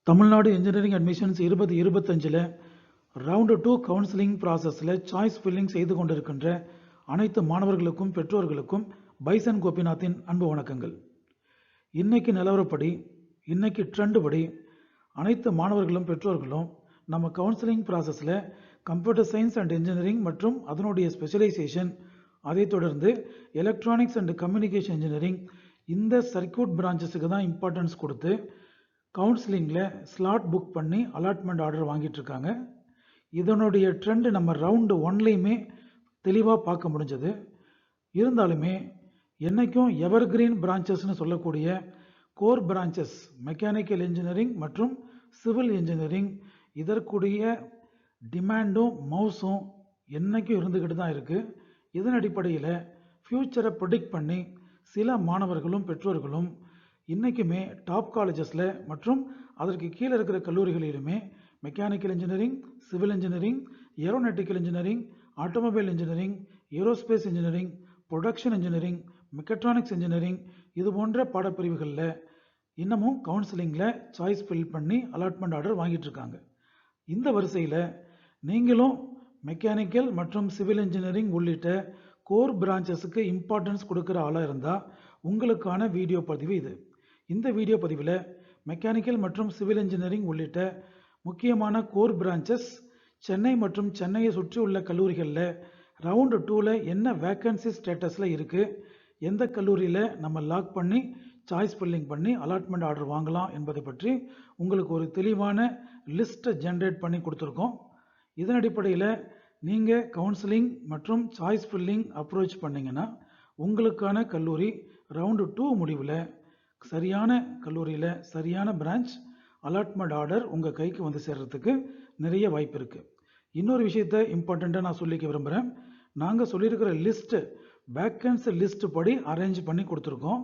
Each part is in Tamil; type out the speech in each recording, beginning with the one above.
Tamil Nadu engineering admissions 2025 round 2 counselling ப்ராசஸில் சாய்ஸ் ஃபில்லிங் செய்து கொண்டிருக்கின்ற அனைத்து மாணவர்களுக்கும் பெற்றோர்களுக்கும் பைசன் கோபிநாத்தின் அன்பு வணக்கங்கள். இன்னைக்கு நிலவரப்படி, இன்னைக்கு ட்ரெண்ட் படி அனைத்து மாணவர்களும் பெற்றோர்களும் நம்ம கவுன்சிலிங் ப்ராசஸில் கம்ப்யூட்டர் சயின்ஸ் அண்ட் இன்ஜினியரிங் மற்றும் அதனுடைய ஸ்பெஷலைசேஷன், அதைத் தொடர்ந்து எலக்ட்ரானிக்ஸ் அண்ட் கம்யூனிகேஷன் இன்ஜினியரிங், இந்த சர்க்யூட் பிரான்ச்சஸுக்கு தான் இம்பார்ட்டன்ஸ் கொடுத்து கவுன்சிலிங்கில் ஸ்லாட் புக் பண்ணி அலாட்மெண்ட் ஆர்டர் வாங்கிட்டு இருக்காங்க. இதனுடைய ட்ரெண்ட் நம்ம ரவுண்டு 1லையுமே தெளிவாக பார்க்க முடிஞ்சது. இருந்தாலுமே என்றைக்கும் எவர்கிரீன் பிரான்ச்சஸ்னு சொல்லக்கூடிய கோர் பிரான்ச்சஸ் மெக்கானிக்கல் இன்ஜினியரிங் மற்றும் சிவில் இன்ஜினியரிங், இதற்குடைய டிமாண்டும் மவுஸும் என்றைக்கும் இருந்துக்கிட்டு தான் இருக்குது. இதன் அடிப்படையில் ஃப்யூச்சரை ப்ரெடிக்ட் பண்ணி சில மாணவர்களும் பெற்றோர்களும் இன்றைக்குமே டாப் காலேஜஸில் மற்றும் அதற்கு கீழே இருக்கிற கல்லூரிகளிலுமே mechanical engineering, civil engineering, aeronautical engineering, automobile engineering, aerospace engineering, production engineering, mechatronics engineering, இது போன்ற பாடப்பிரிவுகளில் இன்னமும் கவுன்சிலிங்கில் சாய்ஸ் ஃபில் பண்ணி அலாட்மெண்ட் ஆர்டர் வாங்கிட்டு இருக்காங்க. இந்த வரிசையில் நீங்களும் மெக்கானிக்கல் மற்றும் சிவில் இன்ஜினியரிங் உள்ளிட்ட கோர் பிரான்ச்சஸுக்கு இம்பார்ட்டன்ஸ் கொடுக்குற ஆளாக இருந்தால் உங்களுக்கான வீடியோ பதிவு இது. இந்த வீடியோ பதிவில் மெக்கானிக்கல் மற்றும் சிவில் இன்ஜினியரிங் உள்ளிட்ட முக்கியமான கோர் பிரான்ச்சஸ் சென்னை மற்றும் சென்னையை சுற்றி உள்ள கல்லூரிகளில் ரவுண்டு 2ல் என்ன வேக்கன்சி ஸ்டேட்டஸில் இருக்குது, எந்த கல்லூரியில் நம்ம லாக் பண்ணி சாய்ஸ் ஃபில்லிங் பண்ணி அலாட்மெண்ட் ஆர்டர் வாங்கலாம் என்பதை பற்றி உங்களுக்கு ஒரு தெளிவான லிஸ்ட்டை ஜென்ரேட் பண்ணி கொடுத்துருக்கோம். இதன் அடிப்படையில் நீங்கள் கவுன்சிலிங் மற்றும் சாய்ஸ் ஃபில்லிங் அப்ரோச் பண்ணிங்கன்னா உங்களுக்கான கல்லூரி ரவுண்டு 2 முடிவில் சரியான கல்லூரியில் சரியான பிரான்ச் அலாட்மெண்ட் ஆர்டர் உங்கள் கைக்கு வந்து சேர்கிறதுக்கு நிறைய வாய்ப்பு இருக்குது. இன்னொரு விஷயத்தை இம்பார்ட்டண்ட்டாக நான் சொல்லிக்க விரும்புகிறேன். நாங்கள் சொல்லியிருக்கிற லிஸ்ட்டு வேக்கன்சி லிஸ்ட் படி அரேஞ்ச் பண்ணி கொடுத்துருக்கோம்.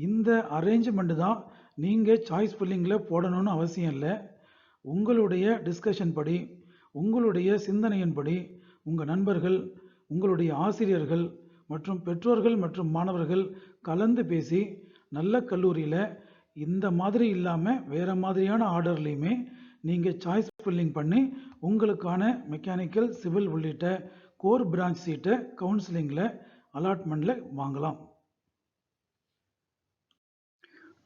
இந்த அரேஞ்ச்மெண்ட் தான் நீங்கள் சாய்ஸ் ஃபில்லிங்கில் போடணும்னு அவசியம் இல்லை. உங்களுடைய டிஸ்கஷன் படி, உங்களுடைய சிந்தனையின்படி உங்கள் நண்பர்கள், உங்களுடைய ஆசிரியர்கள் மற்றும் பெற்றோர்கள் மற்றும் மாணவர்கள் கலந்து பேசி நல்ல கல்லூரியில் இந்த மாதிரி இல்லாமல் வேறு மாதிரியான ஆர்டர்லையுமே நீங்கள் சாய்ஸ் ஃபில்லிங் பண்ணி உங்களுக்கான மெக்கானிக்கல், சிவில் உள்ளிட்ட கோர் பிரான்ச் சீட்டை கவுன்சிலிங்கில் அலாட்மெண்ட்டில் வாங்கலாம்.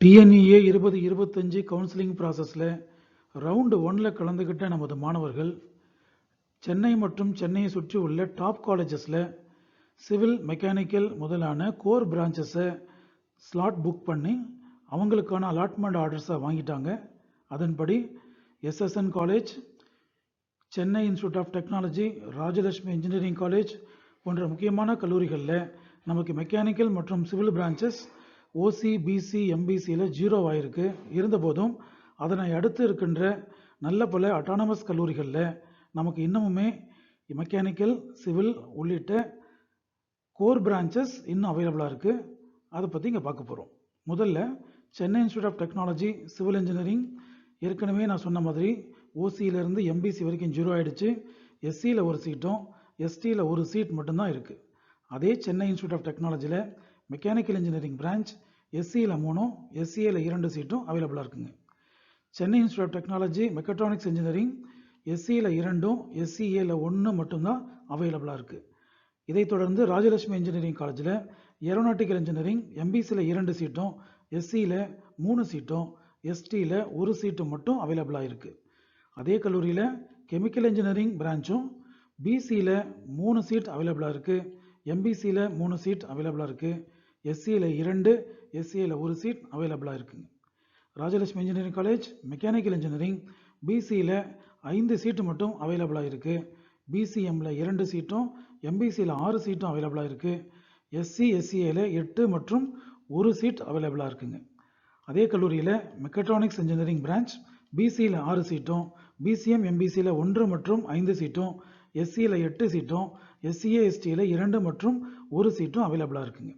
டிஎன்இஏ 2025 கவுன்சிலிங் ப்ராசஸில் ரவுண்டு 1ல் கலந்துக்கிட்ட நமது மாணவர்கள் சென்னை மற்றும் சென்னையை சுற்றி உள்ள டாப் காலேஜஸில் சிவில், மெக்கானிக்கல் முதலான கோர் பிரான்ச்சஸை ஸ்லாட் புக் பண்ணி அவங்களுக்கான அலாட்மெண்ட் ஆர்டர்ஸை வாங்கிட்டாங்க. அதன்படி SSN college, Chennai institute of technology, Rajalakshmi engineering college போன்ற முக்கியமான கல்லூரிகளில் நமக்கு மெக்கானிக்கல் மற்றும் சிவில் பிரான்ச்சஸ் ஓசி, பிசி, எம்பிசியில் 0 ஆயிருக்கு. இருந்தபோதும் அதனை அடுத்து இருக்கின்ற நல்ல பல அட்டானமஸ் கல்லூரிகளில் நமக்கு இன்னமுமே மெக்கானிக்கல், சிவில் உள்ளிட்ட கோர் பிரான்ச்சஸ் இன்னும் அவைலபிளாக இருக்குது. அதை பற்றி இங்கே பார்க்க போகிறோம். முதல்ல Chennai institute of technology civil engineering, ஏற்கனவே நான் சொன்ன மாதிரி ஓசியிலேருந்து எம்பிசி வரைக்கும் 0 ஆகிடுச்சு. எஸ்சியில் ஒரு சீட்டும் எஸ்டியில் ஒரு சீட் மட்டும்தான் இருக்குது. அதே சென்னை இன்ஸ்டியூட் ஆஃப் டெக்னாலஜியில் மெக்கானிக்கல் இன்ஜினியரிங் பிரான்ச் எஸ்சியில் 3, எஸ்சியில் 2 சீட்டும் அவைலபிளாக இருக்குங்க. Chennai institute of technology mechatronics engineering எஸ்சியில் 2, எஸ்சிஏல 1 மட்டும்தான் அவைலபிளாக இருக்குது. இதைத் தொடர்ந்து ராஜலட்சுமி இன்ஜினியரிங் காலேஜில் ஏரோநாட்டிக்கல் இன்ஜினியரிங் எம்பிசியில் 2 சீட்டும், எஸ்சியில் 3 சீட்டும், எஸ்டியில் 1 சீட்டும் மட்டும் அவைலபிளாக இருக்குது. அதே கல்லூரியில் கெமிக்கல் இன்ஜினியரிங் பிரான்ச்சும் பிசியில் 3 சீட் அவைலபிளாக இருக்குது, எம்பிசியில் 3 சீட் அவைலபிளாக இருக்குது, எஸ்சியில் 2, எஸ்சியில் 1 சீட் அவைலபிளாக இருக்குங்க. Rajalakshmi engineering college mechanical engineering பிசியில் 5 சீட்டு மட்டும் அவைலபிளாக இருக்குது, பிசிஎம்மில் 2 சீட்டும், எம்பிசியில் 6 சீட்டும் அவைலபிளாக இருக்குது, எஸ்சி, எஸ்சிஏல 8 மற்றும் 1 சீட் அவைலபிளாக இருக்குங்க. அதே கல்லூரியில் மெக்கட்ரானிக்ஸ் இன்ஜினியரிங் பிரான்ச் பிசியில் 6 சீட்டும், பிசிஎம், எம்பிசியில் 1 மற்றும் 5 சீட்டும், எஸ்சியில் 8 சீட்டும், எஸ்சிஏ, எஸ்டியில் 2 மற்றும் 1 சீட்டும் அவைலபிளாக இருக்குங்க.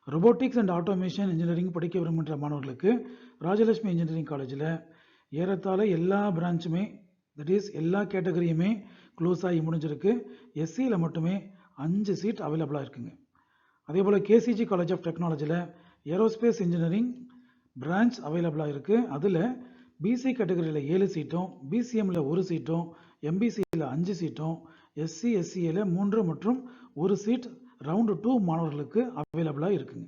ரொபோட்டிக்ஸ் அண்ட் ஆட்டோமேஷன் இன்ஜினியரிங் படிக்க விரும்புகின்ற மாணவர்களுக்கு ராஜலட்சுமி இன்ஜினியரிங் காலேஜில் ஏறத்தாழ எல்லா பிரான்ச்சுமே, தட் இஸ் எல்லா கேட்டகரியுமே க்ளோஸ் ஆகி முடிஞ்சிருக்கு. எஸ்சியில் மட்டுமே 5 சீட் அவைலபிளாக இருக்குங்க. அதே போல் கேசிஜி காலேஜ் ஆஃப் டெக்னாலஜியில் ஏரோஸ்பேஸ் இன்ஜினியரிங் பிரான்ச் அவைலபிளாக இருக்குது. அதில் பிசி கேட்டகரியில் 7 சீட்டும், பிசிஎம்ல 1 சீட்டும், எம்பிசியில் 5 சீட்டும், எஸ்சி எஸ்சியில் 3 மற்றும் 1 சீட் ரவுண்டு 2 மாணவர்களுக்கு அவைலபிளாக இருக்குங்க.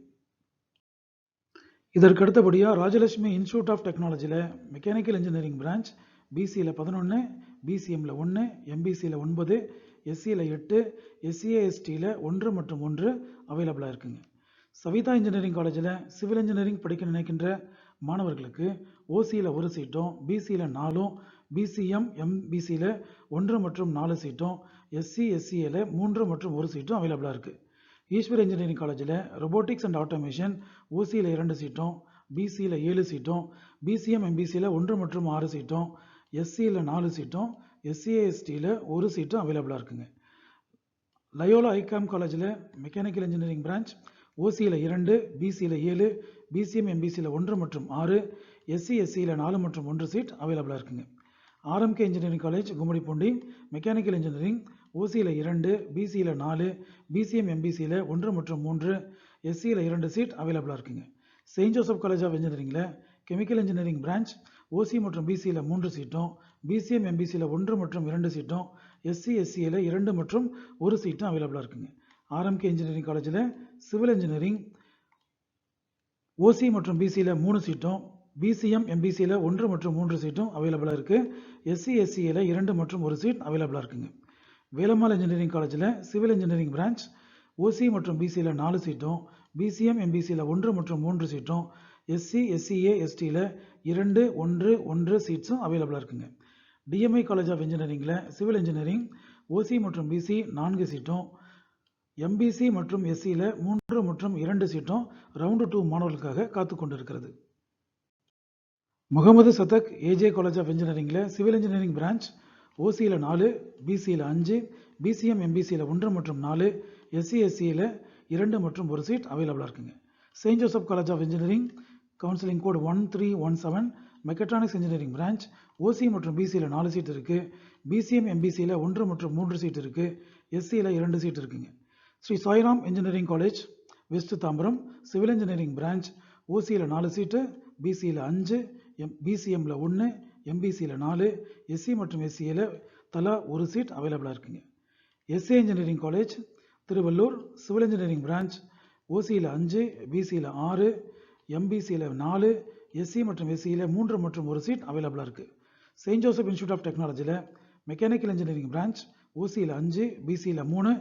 இதற்கு அடுத்தபடியாக ராஜலட்சுமி இன்ஸ்டியூட் ஆஃப் டெக்னாலஜியில் மெக்கானிக்கல் இன்ஜினியரிங் பிரான்ச் பிசியில் 11, பிசிஎம்ல 1, எம்பிசியில் 9, எஸ்சியில் 8, எஸ்சிஏஎஸ்டியில் 1 மற்றும் 1 அவைலபிளாக இருக்குங்க. சவிதா இன்ஜினியரிங் காலேஜில் சிவில் இன்ஜினியரிங் படிக்க நினைக்கின்ற மாணவர்களுக்கு ஓசியில் 1 சீட்டும், பிசியில் 4, பிசிஎம் எம்பிசியில் 1 மற்றும் 4 சீட்டும், எஸ்சி எஸ்சியில் 3 மற்றும் 1 சீட்டும் அவைலபிளாக இருக்குது. ஈஸ்வர் இன்ஜினியரிங் காலேஜில் ரொபோட்டிக்ஸ் அண்ட் ஆட்டோமேஷன் ஓசியில் 2 சீட்டும், பிசியில் 7 சீட்டும், பிசிஎம் எம்பிசியில் 1 மற்றும் 6 சீட்டும், எஸ்சியில் 4 சீட்டும், எஸ்சிஏஎஸ்டியில் 1 சீட்டும் அவைலபிளாக இருக்குங்க. லயோலா ஐகாம் காலேஜில் மெக்கானிக்கல் இன்ஜினியரிங் பிரான்ச் ஓசியில் 2, பிசியில் 7, பிசிஎம் எம்பிசியில் 1 மற்றும் 6, எஸ்சி எஸ்சியில் 4 மற்றும் 1 சீட் அவைலபிளாக இருக்குங்க. RMK engineering college Gummidipoondi mechanical engineering ஓசியில் 2, பிசியில் 4, பிசிஎம் எம்பிசியில் 1 மற்றும் 3, எஸ்சியில் 2 சீட் அவைலபிளாக இருக்குங்க. செயின்ட் ஜோசப் காலேஜ் ஆஃப் இன்ஜினியரிங்கில் கெமிக்கல் இன்ஜினியரிங் பிரான்ச் ஓசி மற்றும் பிசியில் 3 சீட்டும், பிசிஎம் எம்பிசியில் 1 மற்றும் 2 சீட்டும், எஸ்சி எஸ்சியில் 2 மற்றும் 1 சீட்டும் அவைலபிளாக இருக்குங்க. ஆர்எம்கே இன்ஜினியரிங் காலேஜில் சிவில் இன்ஜினியரிங் ஓசி மற்றும் பிசியில் 3 சீட்டும், பிசிஎம் எம்பிசியில் 1 மற்றும் 3 சீட்டும் அவைலபிளாக இருக்குது. எஸ்சி எஸ்சியில் 2 மற்றும் 1 சீட் அவைலபிளாக இருக்குங்க. வேலம்மாள் இன்ஜினியரிங் காலேஜில் சிவில் இன்ஜினியரிங் பிரான்ச் ஓசி மற்றும் பிசியில் 4 சீட்டும், பிசிஎம் எம்பிசியில் 1 மற்றும் 3 சீட்டும், எஸ்சி எஸ்சிஏ எஸ்டியில் 2, 1, 1 சீட்ஸும் அவைலபிளாக இருக்குங்க. டிஎம்ஐ காலேஜ் ஆஃப் இன்ஜினியரிங்கில் சிவில் இன்ஜினியரிங் ஓசி மற்றும் பிசி 4 சீட்டும், எம்பிசி மற்றும் எஸ்சியில் 3 மற்றும் 2 சீட்டும் ரவுண்டு 2 மாணவர்களுக்காக காத்து கொண்டிருக்கிறது. Mohammed Sathak AJ college of இன்ஜினியரிங்கில் சிவில் இன்ஜினியரிங் பிரான்ச் ஓசியில் 4, பிசியில் 5, பிசிஎம் எம்பிசியில் 1 மற்றும் 4, எஸ்சி எஸ்சியில் 2 மற்றும் 1 சீட் அவைலபிளாக இருக்குங்க. Saint Joseph college of engineering counselling code 1317 mechatronics engineering branch OC மற்றும் பிசியில் 4 சீட் இருக்குது, பிசிஎம் எம்பிசியில் 1 மற்றும் 3 சீட் இருக்குது, எஸ்சியில் 2 சீட் இருக்குங்க. Sri Sairam engineering college west Tambaram civil engineering branch ஓசியில் 4 சீட்டு, பிசியில் 5, பிசிஎம்ல 1, எம்பிசியில் 4, எஸ்சி மற்றும் எஸ்சியில் தலா 1 சீட் அவைலபிளாக இருக்குங்க. SA engineering college Tiruvallur civil engineering branch ஓசியில் 5, பிசியில் 6, எம்பிசியில் 4, எஸ்சி மற்றும் எஸ்சியில் 3 மற்றும் 1 சீட் அவைலபிளாக இருக்குது. செயின்ட் ஜோசப் இன்ஸ்டியூட் ஆஃப் டெக்னாலஜியில் மெக்கானிக்கல் இன்ஜினியரிங் பிரான்ச் ஓசியில் 5, பிசியில் 3,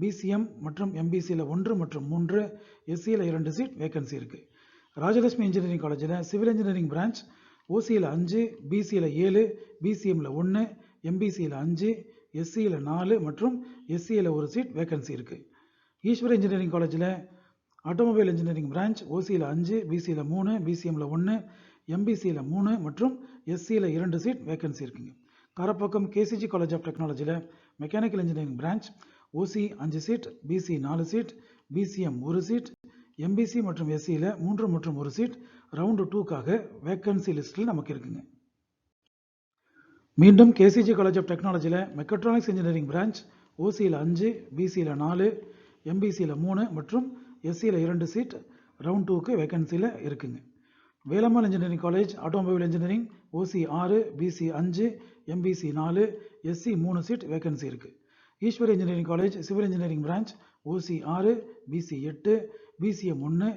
பிசிஎம் மற்றும் எம்பிசியில் 1 மற்றும் 3, எஸ்சியில் 2 சீட் வேகன்சி இருக்குது. ராஜலட்சுமி இன்ஜினியரிங் காலேஜில் சிவில் இன்ஜினியரிங் பிரான்ச் ஓசியில் 5, பிசியில் 7, பிசிஎம்ல 1, எம்பிசியில் 5, எஸ்சியில் 4 மற்றும் எஸ்சியில் 1 சீட் வேகன்சி இருக்குது. ஈஸ்வர் இன்ஜினியரிங் காலேஜில் ஆட்டோமொபைல் இன்ஜினியரிங் பிரான்ச் ஓசியில் 5, பிசியில் 3, பிசிஎம்ல 1, எம்பிசியில் 3 மற்றும் எஸ்சியில் 2 சீட் வேகன்சி இருக்குங்க. காரப்பாக்கம் கேசிஜி காலேஜ் ஆஃப் டெக்னாலஜியில் mechanical engineering branch OC 5 seat, BC 4 seat, BCM 1 seat, MBC மற்றும் எஸ்சியில் 3 மற்றும் 1 சீட் ரவுண்டு 2க்காக வேக்கன்சி லிஸ்ட்டில் நமக்கு இருக்குங்க. மீண்டும் கேசிஜி காலேஜ் ஆஃப் டெக்னாலஜியில் மெக்கட்ரானிக்ஸ் இன்ஜினியரிங் பிரான்ச் ஓசியில் 5, பிசியில் 4, எம்பிசியில் 3 மற்றும் எஸ்சியில் 2 சீட் ரவுண்ட் 2க்கு வேக்கன்சியில் இருக்குங்க. Velammal engineering college automobile engineering OC 6, BC 5, MBC 4, SC 3 seat vacancy இருக்குது. Eswar engineering college civil engineering branch OC 6, BC 8, BCM 1,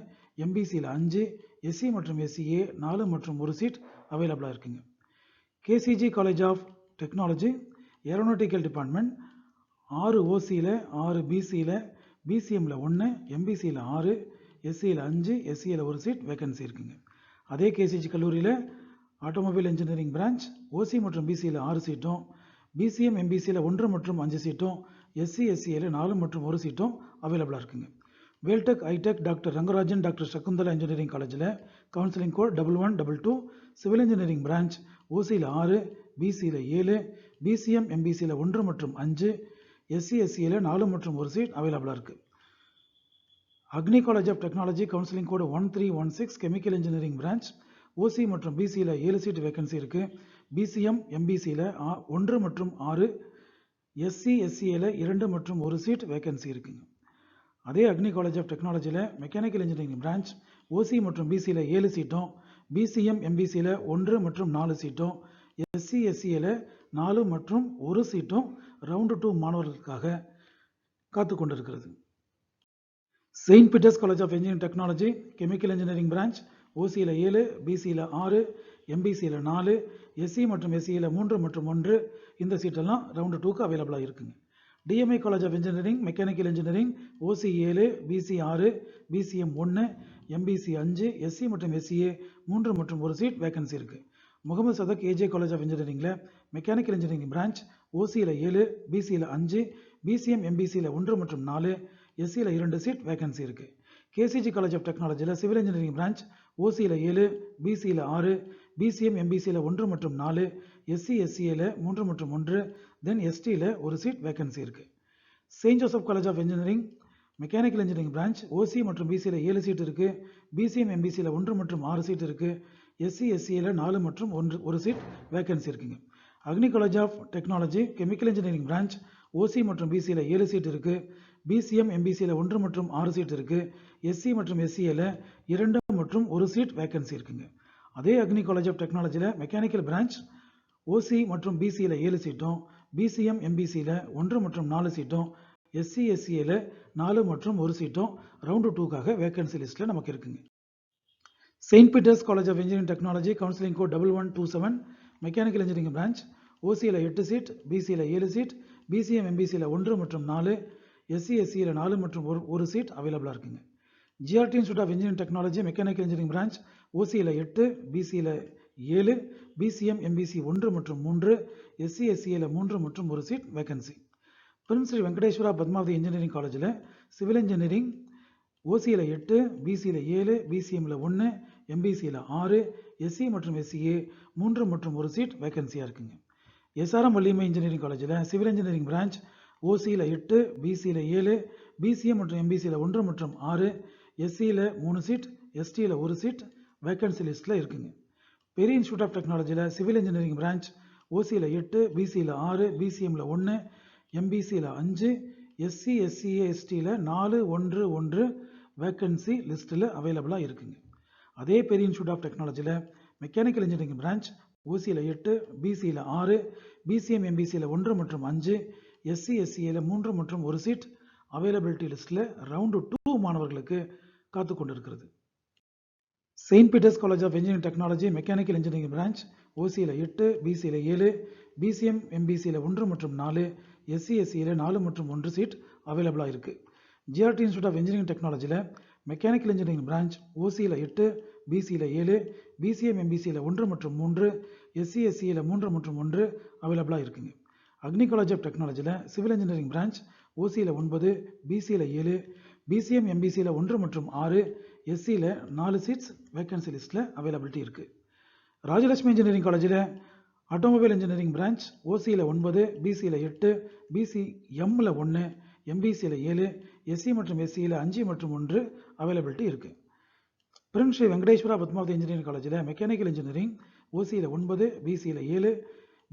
எம்பிசியில் 5, எஸ்சி மற்றும் எஸ்சிஏ 4 மற்றும் 1 சீட் அவைலபிளாக இருக்குங்க. KCG college of technology aeronautical department 6 ஓசியில் 6, பிசியில், பிசிஎம்ல 1, எம்பிசியில் 6, எஸ்சியில் 5, எஸ்சியில் 1 சீட் வேகன்சி இருக்குங்க. அதே கேசிஜி கல்லூரியில் ஆட்டோமொபைல் இன்ஜினியரிங் பிரான்ச் ஓசி மற்றும் பிசியில் 6 சீட்டும், பிசிஎம் எம்பிசியில் 1 மற்றும் 5 சீட்டும், எஸ்சி எஸ்சியில் 4 மற்றும் 1 சீட்டும் அவைலபிளாக இருக்குங்க. Veltech hitech doctor Rangarajan doctor Sakunthala engineering காலேஜில் counselling code 1122 civil engineering branch ஓசியில் 6, பிசியில் 7, பிசிஎம் எம்பிசியில் 1 மற்றும் 5, எஸ்சி எஸ்சியில் 4 மற்றும் 1 சீட் அவைலபிளாக இருக்குது. Agni college of technology counselling code 1316 chemical engineering branch OC மற்றும் பிசியில் 7 சீட் வேகன்சி இருக்குது. பிசிஎம் எம்பிசியில் 1 மற்றும் 6, எஸ்சி எஸ்சியில் 2 மற்றும் 1 சீட் வேகன்சி இருக்குங்க. அதே அக்னி காலேஜ் ஆஃப் டெக்னாலஜியில் மெக்கானிக்கல் இன்ஜினியரிங் பிரான்ச் ஓசி மற்றும் பிசியில் 7 சீட்டும், பிசிஎம் எம்பிசியில் 1 மற்றும் 4 சீட்டும், எஸ்சி எஸ்சியில் 4 மற்றும் 1 சீட்டும் ரவுண்டு 2 மாணவர்களுக்காக காத்து கொண்டிருக்கிறது. Saint Peter's college of engineering technology chemical engineering branch ஓசியில் 7, பிசியில் 6, எம்பிசியில் 4, எஸ்சி மற்றும் எஸ்சியில் 3 மற்றும் 1 இந்த சீட்டெல்லாம் ரவுண்டு 2க்கு அவைலபிளாக இருக்குங்க. TMI college of engineering mechanical engineering OC 7, BC 6, BCM 1, MBC 5, SC மற்றும் எஸ்சிஏ 3 மற்றும் 1 சீட் வேகன்சி இருக்குது. Mohammed Sathak AJ college of இன்ஜினியரிங்கில் மெக்கானிக்கல் இன்ஜினியரிங் பிரான்ச் ஓசியில் 7, பிசியில் 5, பிசிஎம் எம்பிசியில் 1 மற்றும் 4, எஸ்சியில் 2 சீட் வேகன்சி இருக்குது. கேசிஜி காலேஜ் ஆஃப் டெக்னாலஜியில் சிவில் இன்ஜினியரிங் பிரான்ச் ஓசியில் 7, பிசியில் 6, பிசிஎம் எம்பிசியில் 1 மற்றும் 4, எஸ்சி எஸ்சியில் 3 மற்றும் 1, தென் எஸ்டியில் 1 சீட் வேகன்சி இருக்குது. Saint Joseph college of engineering mechanical engineering branch OC மற்றும் பிசியில் 7 சீட் இருக்குது, பிசிஎம் எம்பிசியில் 1 மற்றும் 6 சீட் இருக்குது, எஸ்சி எஸ்சியில் 4 மற்றும் 1 சீட் வேகன்சி இருக்குங்க. Agni college of technology chemical engineering branch OC மற்றும் பிசியில் 7 சீட் இருக்குது, பிசிஎம் எம்பிசியில் 1 மற்றும் 6 சீட் இருக்குது, எஸ்சி மற்றும் எஸ்சியில் 2 மற்றும் 1 சீட் வேகன்சி இருக்குங்க. அதே அக்னி காலேஜ் ஆஃப் டெக்னாலஜியில் மெக்கானிக்கல் பிரான்ச் ஓசி மற்றும் பிசியில் 7 சீட்டும், பிசிஎம் எம்பிசியில் 1 மற்றும் 4 சீட்டும், எஸ்சி எஸ்சியில் 4 மற்றும் 1 சீட்டும் ரவுண்டு 2க்காக வேகன்சி லிஸ்ட்டில் நமக்கு இருக்குங்க. Saint Peter's college of engineering technology counselling code 1127 mechanical engineering branch ஓசியில் 8 சீட், பிசியில் 7 சீட், பிசிஎம் எம்பிசியில் 1 மற்றும் 4, எஸ்சி எஸ்சியில் 4 மற்றும் 1 சீட் அவைலபிளாக இருக்குங்க. GRT institute of engineering technology mechanical engineering branch ஓசியில் 8, பிசியில் 7, பிசிஎம் எம்பிசி 1 மற்றும் 3, எஸ்சி எஸ்சியில் 3 மற்றும் 1 seat vacancy. Prince Sri Venkateswara Padmavathi engineering காலேஜில் சிவில் இன்ஜினியரிங் ஓசியில் 8, பிசியில் 7, பிசிஎம்மில் 1, எம்பிசியில் 6, எஸ்சி மற்றும் எஸ்சிஏ 3 மற்றும் 1 சீட் வேகன்சியாக இருக்குங்க. எஸ்ஆர்எம் வள்ளியம்மை இன்ஜினியரிங் காலேஜில் சிவில் இன்ஜினியரிங் பிரான்ச் ஓசியில் 8, பிசியில் 7, பிசிஎம் மற்றும் எம்பிசியில் 1 மற்றும் 6, எஸ்சியில் 3 சீட், எஸ்டியில் 1 சீட் வேகன்சி லிஸ்ட்டில் இருக்குங்க. பெரிய இன்ஸ்டியூட் ஆஃப் டெக்னாலஜியில் சிவில் இன்ஜினியரிங் பிரான்ச் ஓசியில் 8, பிசியில் 6, பிசிஎம்மில் 1, எம்பிசியில் 5, எஸ்சி எஸ்சிஏ எஸ்டியில் 4, 1, 1 வேகன்சி லிஸ்ட்டில் அவைலபிளாக இருக்குங்க. அதே பெரிய இன்ஸ்டியூட் ஆஃப் டெக்னாலஜியில் மெக்கானிக்கல் இன்ஜினியரிங் பிரான்ச் ஓசியில் 8, பிசியில் 6, பிசிஎம் எம்பிசியில் 1 மற்றும் 5, எஸ்சி எஸ்சியில் 3 மற்றும் 1 சீட் அவைலபிலிட்டி லிஸ்ட்டில் ரவுண்டு 2 மாணவர்களுக்கு காத்து கொண்டிருக்கிறது. Saint Peter's college of engineering technology mechanical engineering branch ஓசியில் 8, பிசியில் 7, பிசிஎம் எம்பிசியில் 1 மற்றும் 4, எஸ்சி எஸ்சியில் 4 மற்றும் 1 சீட் அவைலபிளாக இருக்குது. ஜிஆர்டி இன்ஸ்டியூட் ஆஃப் இன்ஜினியரிங் டெக்னாலஜியில் மெக்கானிக்கல் இன்ஜினியரிங் பிரான்ச் ஓசியில் 8, பிசியில் 7, பிசிஎம் எம்பிசியில் 1 மற்றும் 3, எஸ்சி எஸ்சியில் 3 மற்றும் 1 அவைலபிளாக இருக்குங்க. அக்னி காலேஜ் ஆஃப் டெக்னாலஜியில் சிவில் இன்ஜினியரிங் பிரான்ச் ஓசியில் 9, பிசியில் 7, பிசிஎம் எம்பிசியில் 1 மற்றும் 6, எஸ்சியில் 4 சீட்ஸ் வேகன்சி லிஸ்ட்டில் அவைலபிலிட்டி இருக்குது. ராஜலட்சுமி இன்ஜினியரிங் காலேஜில் ஆட்டோமொபைல் இன்ஜினியரிங் பிரான்ச் ஓசியில் 9, பிசியில் 8, பிசிஎம்மில் 1, எம்பிசியில் 7, எஸ்சி மற்றும் எஸ்சியில் 5 மற்றும் 1 அவைலபிலிட்டி இருக்குது. பிரின்ஸ் ஸ்ரீ வெங்கடேஸ்வரா பத்மாவதி இன்ஜினியரிங் காலேஜில் மெக்கானிக்கல் இன்ஜினியரிங் ஓசியில் 9, பிசியில் 7,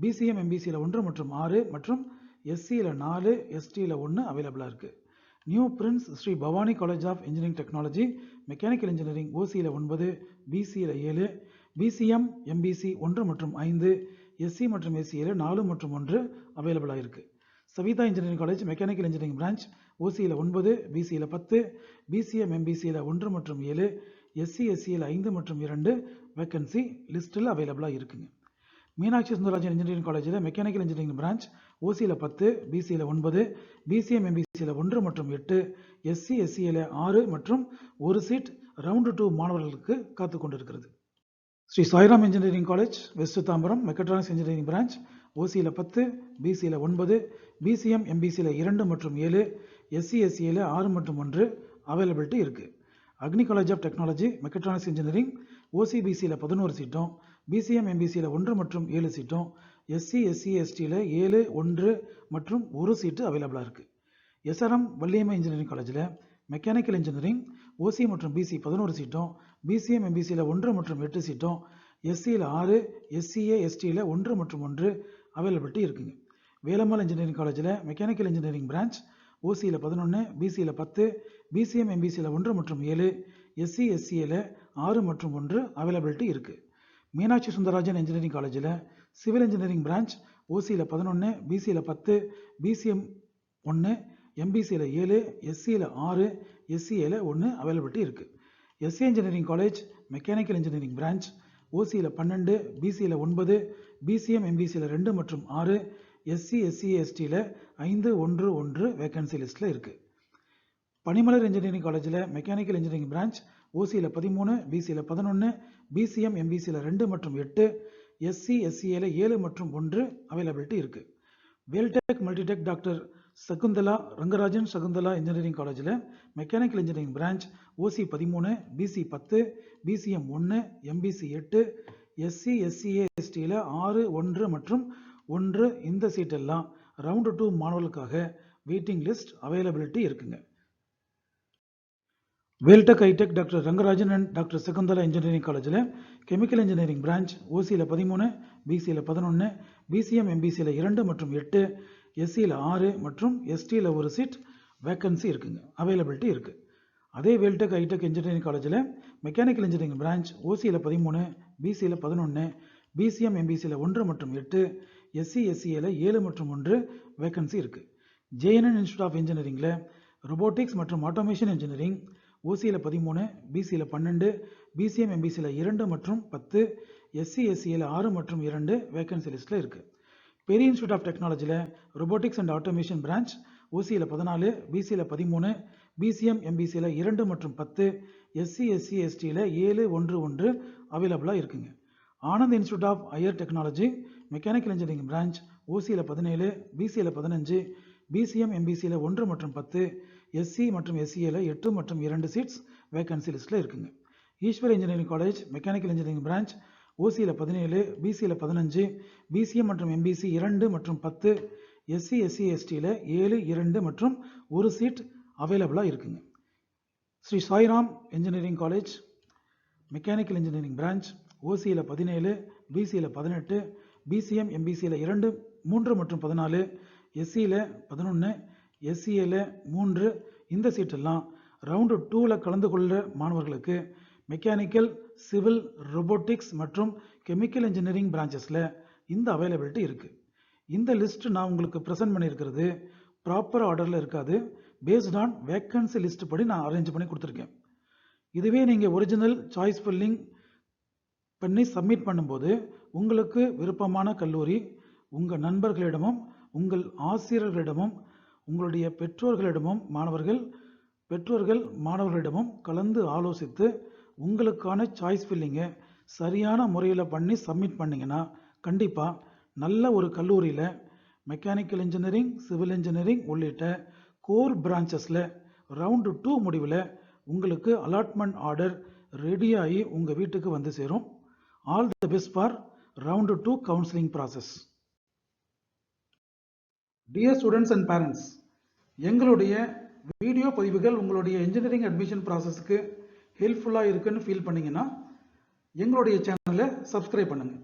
பிசிஎம் எம்பிசியில் 1 மற்றும் 6 மற்றும் எஸ்சியில் 4, எஸ்டியில் 1 அவைலபிளாக இருக்குது. New prince Sri Bhavani college of engineering technology mechanical engineering ஓசியில் 9, பிசியில் 7, பிசிஎம் எம்பிசி 1 மற்றும் 5, எஸ்சி மற்றும் எஸ்சியில் 4 மற்றும் 1 அவைலபிளாக இருக்குது. Saveetha engineering college mechanical engineering branch ஓசியில் 9, பிசியில் 10, பிசிஎம் எம்பிசியில் 1 மற்றும் 7, எஸ்சி எஸ்சியில் 5 மற்றும் 2 வேகன்சி லிஸ்ட்டில் அவைலபிளாக இருக்குங்க. மீனாட்சி சுந்தரராஜன் இன்ஜினியரிங் காலேஜில் மெக்கானிக்கல் இன்ஜினியரிங் பிரான்ச் ஓசியில் 10, பிசியில் 9, பிசிஎம் எம்பிசியில் 1 மற்றும் 8, எஸ்சி எஸ்சியில் 6 மற்றும் 1 சீட் ரவுண்டு 2 மாணவர்களுக்கு காத்து கொண்டிருக்கிறது. Sri Sairam engineering college west Tambaram mechatronics engineering branch ஓசியில் 10, பிசியில் 9, பிசிஎம் எம்பிசியில் 2 மற்றும் 7, எஸ்சி எஸ்சியில் 6 மற்றும் 1 அவைலபிலிட்டி இருக்குது. Agni college of technology mechatronics engineering ஓசிபிசியில் 11 சீட்டும், பிசிஎம் எம்பிசியில் 1 மற்றும் 7 சீட்டும், எஸ்சி எஸ்சி எஸ்டியில் 7, 1 மற்றும் 1 சீட்டு அவைலபிளாக இருக்குது. எஸ்ஆர்எம் வள்ளியம்மை இன்ஜினியரிங் காலேஜில் மெக்கானிக்கல் இன்ஜினியரிங் ஓசி மற்றும் பிசி 11 சீட்டும், பிசிஎம் எம்பிசியில் 1 மற்றும் 8 சீட்டும், எஸ்சியில் 6, எஸ்சிஏ எஸ்டியில் 1 மற்றும் 1 அவைலபிலிட்டி இருக்குங்க. வேலம்மாள் இன்ஜினியரிங் காலேஜில் மெக்கானிக்கல் இன்ஜினியரிங் பிரான்ச் ஓசியில் 11, பிசியில் 10, பிசிஎம் எம்பிசியில் 1 மற்றும் 7, எஸ்சி எஸ்சியில் 6 மற்றும் 1 அவைலபிலிட்டி இருக்குது. மீனாட்சி சுந்தரராஜன் இன்ஜினியரிங் காலேஜில் சிவில் இன்ஜினியரிங் பிரான்ச் ஓசியில் 11, பிசியில் 10, பிசிஎம் 1, எம்பிசியில் 7, எஸ்சியில் 6, எஸ்சிஏல 1 அவைலபிலிட்டி இருக்குது. SC engineering college mechanical engineering branch ஓசியில் 12, பிசியில் 9, பிசிஎம் எம்பிசியில் 2 மற்றும் 6, எஸ்சி எஸ்சிஎஸ்டியில் 5, 1, 1 வேகன்சி லிஸ்ட்டில் இருக்குது. பனிமலர் இன்ஜினியரிங் காலேஜில் மெக்கானிக்கல் இன்ஜினியரிங் பிரான்ச் ஓசியில் 13, பிசியில் 11, பிசிஎம் எம்பிசியில் 2 மற்றும் 8, எஸ்சி எஸ்சிஏல 7 மற்றும் 1 அவைலபிலிட்டி இருக்குது. Veltech multitech doctor Sakunthala Rangarajan Sakunthala engineering காலேஜில் mechanical engineering branch OC 13, BC 10, BCM 1, MBC 8, SC SCA எஸ்டியில் 6, 1 மற்றும் 1 இந்த சீட்டெல்லாம் ரவுண்டு 2 மாணவர்களுக்காக வெயிட்டிங் லிஸ்ட் அவைலபிலிட்டி இருக்குங்க. Veltech hitech doctor Rangarajan and doctor Sakunthala engineering காலேஜில் கெமிக்கல் இன்ஜினியரிங் பிரான்ச் ஓசியில் 13, பிசியில் 11, பிசிஎம் எம்பிசியில் 2 மற்றும் 8, எஸ்சியில் 6 மற்றும் எஸ்டியில் 1 சீட் வேக்கன்சி இருக்குங்க, அவைலபிலிட்டி இருக்குது. அதே வேல்டெக் ஐடெக் இன்ஜினியரிங் காலேஜில் மெக்கானிக்கல் இன்ஜினியரிங் பிரான்ச் ஓசியில் 13, பிசியில் 11, பிசிஎம் எம்பிசியில் 1 மற்றும் 8, எஸ்சி எஸ்சிஏல 7 மற்றும் 1 வேக்கன்சி இருக்குது. ஜேஎன்என் இன்ஸ்டியூட் ஆஃப் இன்ஜினியரிங்கில் ரொபோட்டிக்ஸ் மற்றும் ஆட்டோமேஷன் இன்ஜினியரிங் ஓசியில் 13, பிசியில் 12, பிசிஎம் எம்பிசியில் 2 மற்றும் 10, எஸ்சி எஸ்சியில் 6 மற்றும் 2 வேகன்சி லிஸ்ட்டில் இருக்குது. பெரிய இன்ஸ்டியூட் ஆஃப் டெக்னாலஜியில் ரொபோட்டிக்ஸ் அண்ட் ஆட்டோமேஷன் பிரான்ச் ஓசியில் 14, பிசியில் 13, பிசிஎம் எம்பிசியில் 2 மற்றும் 10, எஸ்சி எஸ்சி எஸ்டியில் 7, 1, 1 அவைலபிளாக இருக்குங்க. Anand institute of higher technology mechanical engineering branch ஓசியில் 17, பிசியில் 15, பிசிஎம் எம்பிசியில் 1 மற்றும் 10, எஸ்சி மற்றும் எஸ்சிஏல 8 மற்றும் 2 சீட்ஸ் வேகன்சி லிஸ்ட்டில் இருக்குங்க. Easwar engineering college mechanical engineering branch ஓசியில் 17, பிசியில் 15, பிசிஎம் மற்றும் எம்பிசி 2 மற்றும் 10, எஸ்சி எஸ்சி எஸ்டியில் 7, 2 மற்றும் 1 சீட் அவைலபிளாக இருக்குங்க. Sri Sairam engineering college mechanical engineering branch ஓசியில் 17, பிசியில் 18, பிசிஎம் எம்பிசியில் 2, 3 மற்றும் 14, எஸ்சியில் 11, எஸ்சிஏல 3 இந்த சீட்டெல்லாம் ரவுண்டு 2ல் கலந்து கொள்ள மாணவர்களுக்கு மெக்கானிக்கல், சிவில், ரொபோட்டிக்ஸ் மற்றும் கெமிக்கல் இன்ஜினியரிங் பிரான்ச்சஸில் இந்த அவைலபிலிட்டி இருக்குது. இந்த லிஸ்ட் நான் உங்களுக்கு ப்ரெசென்ட் பண்ணியிருக்கிறது ப்ராப்பர் ஆர்டரில் இருக்காது, பேஸ்ட் ஆன் வேக்கன்சி லிஸ்ட் படி நான் அரேஞ்ச் பண்ணி கொடுத்துருக்கேன். இதுவே நீங்கள் ஒரிஜினல் சாய்ஸ் ஃபில்லிங் பண்ணி சப்மிட் பண்ணும்போது உங்களுக்கு விருப்பமான கல்லூரி உங்கள் நண்பர்களிடமும் உங்கள் ஆசிரியர்களிடமும் உங்களுடைய பெற்றோர்களிடமும் மாணவர்களிடமும் கலந்து ஆலோசித்து உங்களுக்கான சாய்ஸ் ஃபில்லிங்கை சரியான முறையில் பண்ணி சப்மிட் பண்ணிங்கன்னா கண்டிப்பாக நல்ல ஒரு கல்லூரியில் மெக்கானிக்கல் இன்ஜினியரிங், சிவில் இன்ஜினியரிங் உள்ளிட்ட கோர் பிரான்ச்சஸில் ரவுண்டு 2 முடிவில் உங்களுக்கு அலாட்மெண்ட் ஆர்டர் ரெடியாகி உங்கள் வீட்டுக்கு வந்து சேரும். All the best for round 2 counselling process. Dear students and parents, எங்களுடைய வீடியோ பதிவுகள் உங்களுடைய இன்ஜினியரிங் அட்மிஷன் ப்ராசஸ்க்கு ஹெல்ப்ஃபுல்லாக இருக்குன்னு ஃபீல் பண்ணிங்கன்னா எங்களுடைய சேனலை சப்ஸ்கிரைப் பண்ணுங்கள்.